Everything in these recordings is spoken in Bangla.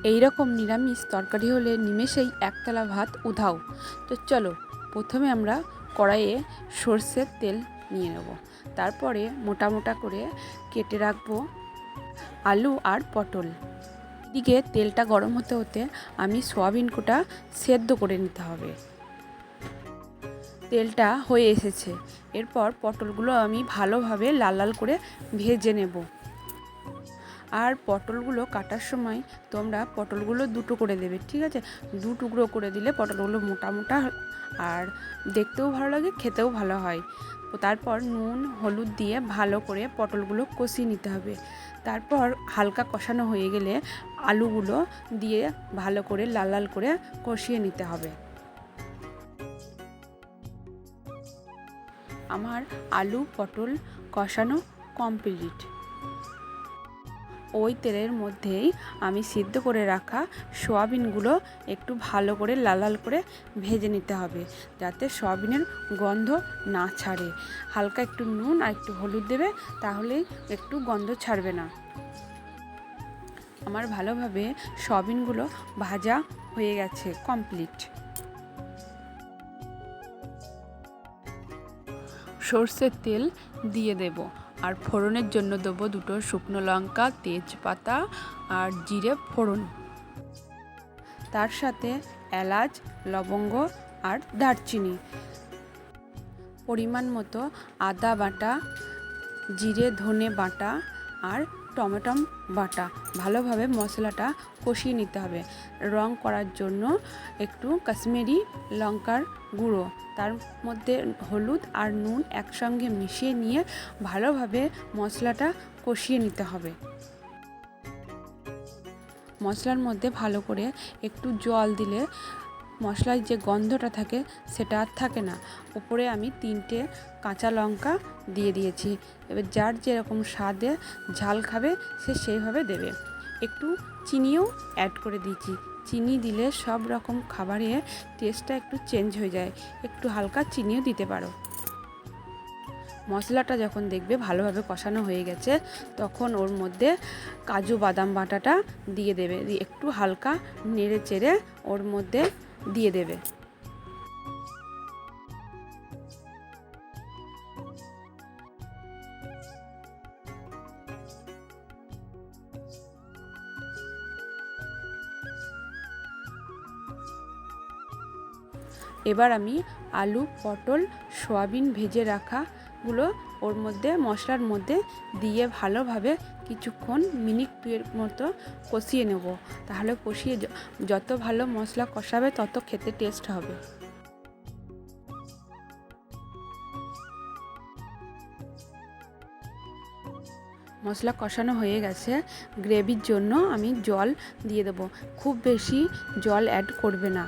এই রকম নিরামিষ তরকারি হলে নিমেষেই একতলা ভাত উধাও। তো চলো, প্রথমে আমরা কড়াইয়ে সর্ষের তেল নিয়ে নেব। তারপরে মোটা মোটা করে কেটে রাখবো আলু আর পটল। এদিকে তেলটা গরম হতে হতে আমি সয়াবিন কোটা সেদ্ধ করে নিতে হবে। তেলটা হয়ে এসেছে, এরপর পটলগুলো আমি ভালোভাবে লাল লাল করে ভেজে নেব। আর পটলগুলো কাটার সময় তোমরা পটলগুলো দুটো করে দেবে, ঠিক আছে? দু টুকরো করে দিলে পটলগুলো মোটা মোটা আর দেখতেও ভালো লাগে, খেতেও ভালো হয়। তারপর নুন হলুদ দিয়ে ভালো করে পটলগুলো কষিয়ে নিতে হবে। তারপর হালকা কষানো হয়ে গেলে আলুগুলো দিয়ে ভালো করে লাল লাল করে কষিয়ে নিতে হবে। আমার আলু পটল কষানো কমপ্লিট। ওই তেলের মধ্যেই আমি সিদ্ধ করে রাখা সয়াবিনগুলো একটু ভালো করে লাল লাল করে ভেজে নিতে হবে, যাতে সয়াবিনের গন্ধ না ছাড়ে। হালকা একটু নুন আর একটু হলুদ দেবে, তাহলেই একটু গন্ধ ছাড়বে না। আমার ভালোভাবে সয়াবিনগুলো ভাজা হয়ে গেছে, কমপ্লিট। সর্ষের তেল দিয়ে দেব, আর ফোড়নের জন্য দেবো দুটো শুকনো লঙ্কা, তেজপাতা আর জিরে ফোড়ন। তার সাথে এলাচ, লবঙ্গ আর দারচিনি, পরিমাণ মতো আদা বাটা, জিরে ধনে বাটা আর টমেটো বাটা। ভালোভাবে মশলাটা কষিয়ে নিতে হবে। রং করার জন্য একটু কাশ্মীরি লঙ্কার গুঁড়ো, তার মধ্যে হলুদ আর নুন একসঙ্গে মিশিয়ে নিয়ে ভালোভাবে মশলাটা কষিয়ে নিতে হবে। মশলার মধ্যে ভালো করে একটু জল দিলে মশলার যে গন্ধটা থাকে সেটা আর থাকে না। উপরে আমি 3টে কাঁচা লঙ্কা দিয়ে দিয়েছি। এবার যার যেরকম স্বাদে ঝাল খাবে সে সেইভাবে দেবে। একটু চিনিও অ্যাড করে দিয়েছি। চিনি দিলে সব রকম খাবারে টেস্টটা একটু চেঞ্জ হয়ে যায়, একটু হালকা চিনিও দিতে পারো। মশলাটা যখন দেখবে ভালোভাবে কষানো হয়ে গেছে, তখন ওর মধ্যে কাজু বাদাম বাটাটা দিয়ে দেবে। একটু হালকা নেড়ে চেড়ে ওর মধ্যে দিয়ে দেবে। এবার আমি আলু পটল সয়াবিন ভেজে রাখাগুলো ওর মধ্যে মশলার মধ্যে দিয়ে ভালোভাবে কিছুক্ষণ মিনিট 2 মতো কষিয়ে নেব। তাহলে কষিয়ে যত ভালো মশলা কষাবে তত খেতে টেস্ট হবে। মশলা কষানো হয়ে গেছে, গ্রেভির জন্য আমি জল দিয়ে দেবো। খুব বেশি জল অ্যাড করবে না,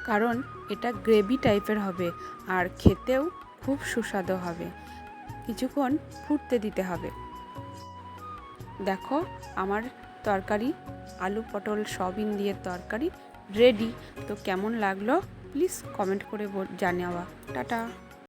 কারণ এটা গ্রেভি টাইপের হবে আর খেতেও খুব সুস্বাদু হবে। কিছুক্ষণ ফুটতে দিতে হবে। দেখো, আমার তরকারি আলু পটল সয়াবিন দিয়ে তরকারি রেডি। তো কেমন লাগলো প্লিজ কমেন্ট করে জানাও। টাটা।